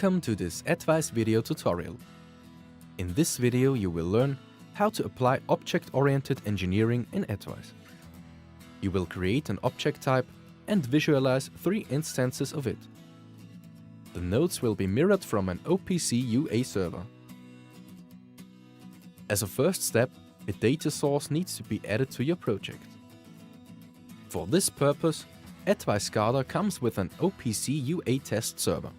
Welcome to this Atvise video tutorial. In this video you will learn how to apply object-oriented engineering in Atvise. You will create an object type and visualize 3 instances of it. The nodes will be mirrored from an OPC UA server. As a first step, a data source needs to be added to your project. For this purpose, Atvise Scada comes with an OPC UA test server.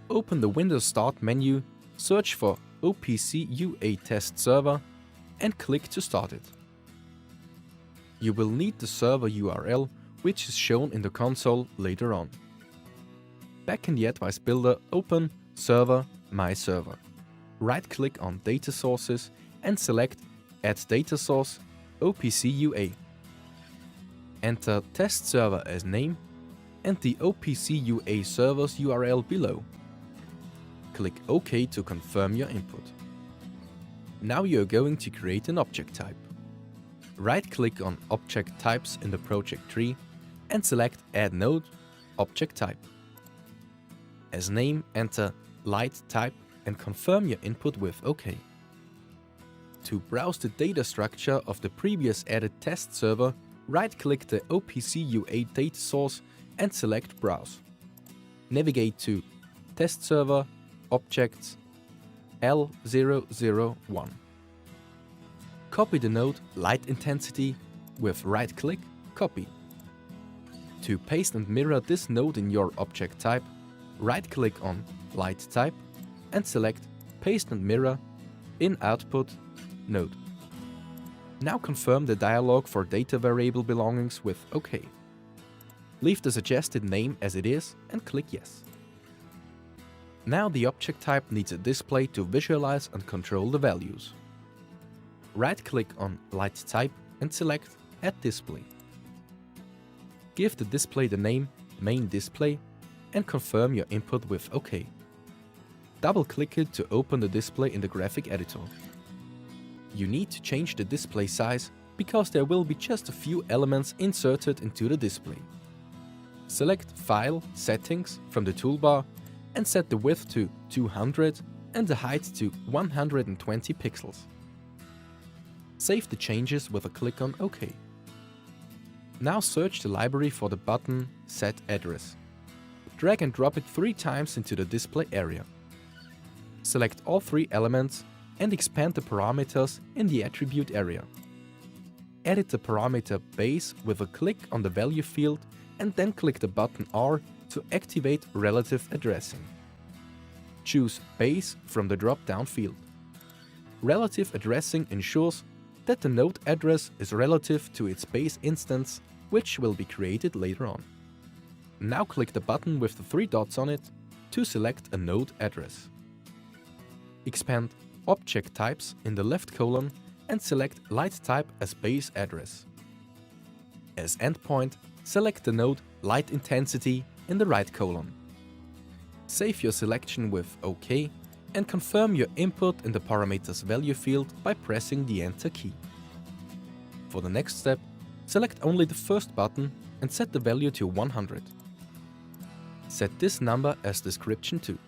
Open the Windows Start menu, search for OPC UA test server and click to start it. You will need the server URL, which is shown in the console later on. Back in the Atvise builder, open Server, My Server. Right-click on Data Sources and select Add Data Source, OPC UA. Enter Test Server as name and the OPC UA server's URL below. Click OK to confirm your input. Now you are going to create an object type. Right-click on Object Types in the project tree and select Add Node, Object Type. As name, enter Light Type and confirm your input with OK. To browse the data structure of the previous added test server, right-click the OPC UA data source and select Browse. Navigate to Test Server, Objects, L001. Copy the node Light Intensity with right-click, Copy. To paste and mirror this node in your object type, right-click on Light Type and select Paste and Mirror in Output Node. Now confirm the dialog for data variable belongings with OK. Leave the suggested name as it is and click Yes. Now the object type needs a display to visualize and control the values. Right-click on Light Type and select Add Display. Give the display the name Main Display and confirm your input with OK. Double-click it to open the display in the graphic editor. You need to change the display size because there will be just a few elements inserted into the display. Select File, Settings from the toolbar and set the width to 200 and the height to 120 pixels. Save the changes with a click on OK. Now search the library for the button Set Address. Drag and drop it 3 times into the display area. Select all 3 elements and expand the parameters in the attribute area. Edit the parameter base with a click on the value field and then click the button R to activate relative addressing. Choose Base from the drop-down field. Relative addressing ensures that the node address is relative to its base instance, which will be created later on. Now click the button with the 3 dots on it to select a node address. Expand Object Types in the left column and select Light Type as base address. As endpoint, select the node Light Intensity in the right column. Save your selection with OK and confirm your input in the parameters value field by pressing the Enter key. For the next step, select only the first button and set the value to 100. Set this number as description too.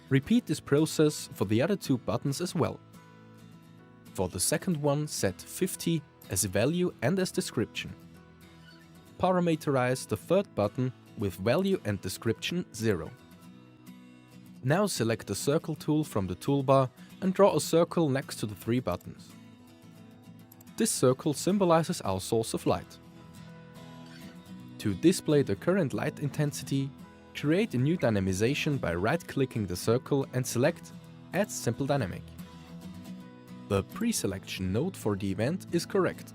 Repeat this process for the other 2 buttons as well. For the second one, set 50 as value and as description. Parameterize the third button with value and description 0. Now select the circle tool from the toolbar and draw a circle next to the 3 buttons. This circle symbolizes our source of light. To display the current light intensity, create a new dynamization by right-clicking the circle and select Add Simple Dynamic. The pre-selection node for the event is correct.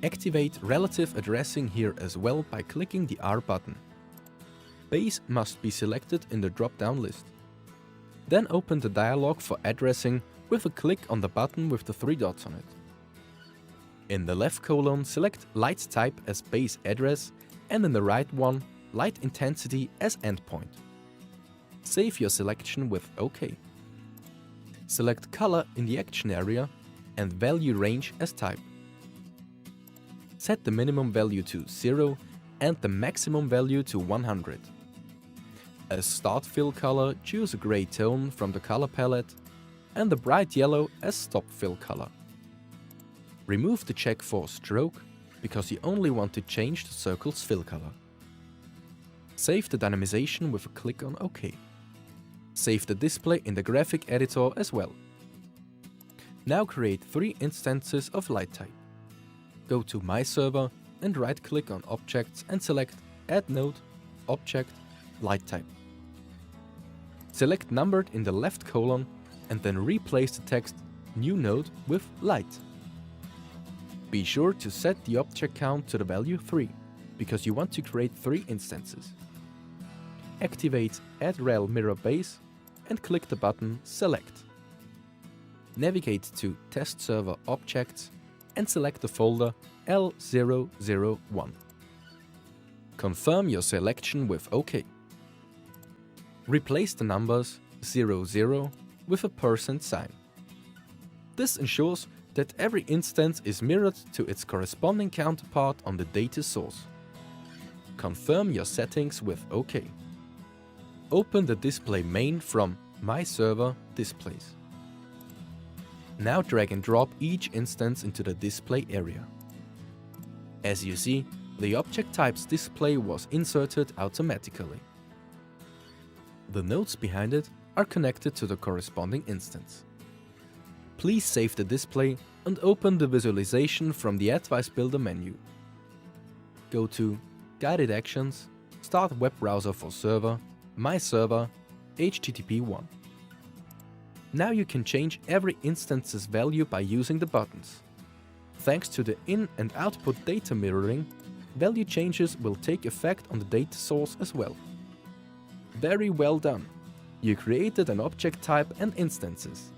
Activate relative addressing here as well by clicking the R button. Base must be selected in the drop-down list. Then open the dialog for addressing with a click on the button with the 3 dots on it. In the left column, select Light Type as base address and in the right one, Light Intensity as endpoint. Save your selection with OK. Select Color in the action area and Value Range as type. Set the minimum value to 0 and the maximum value to 100. As start fill color, choose a gray tone from the color palette and the bright yellow as stop fill color. Remove the check for stroke because you only want to change the circle's fill color. Save the dynamization with a click on OK. Save the display in the graphic editor as well. Now create 3 instances of light type. Go to My Server and right-click on Objects and select Add Node, Object, Light Type. Select Numbered in the left column and then replace the text New Node with Light. Be sure to set the object count to the value 3, because you want to create 3 instances. Activate Add Rel Mirror Base and click the button Select. Navigate to Test Server Objects and select the folder L001. Confirm your selection with OK. Replace the numbers 00 with a %sign. This ensures that every instance is mirrored to its corresponding counterpart on the data source. Confirm your settings with OK. Open the display main from My Server Displays. Now drag and drop each instance into the display area. As you see, the object type's display was inserted automatically. The nodes behind it are connected to the corresponding instance. Please save the display and open the visualization from the Atvise Builder menu. Go to Guided Actions, Start Web Browser for Server, My Server, HTTP1. Now you can change every instance's value by using the buttons. Thanks to the in- and output data mirroring, value changes will take effect on the data source as well. Very well done! You created an object type and instances.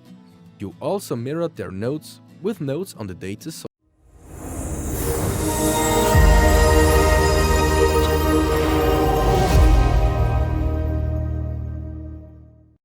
You also mirrored their nodes with nodes on the data source.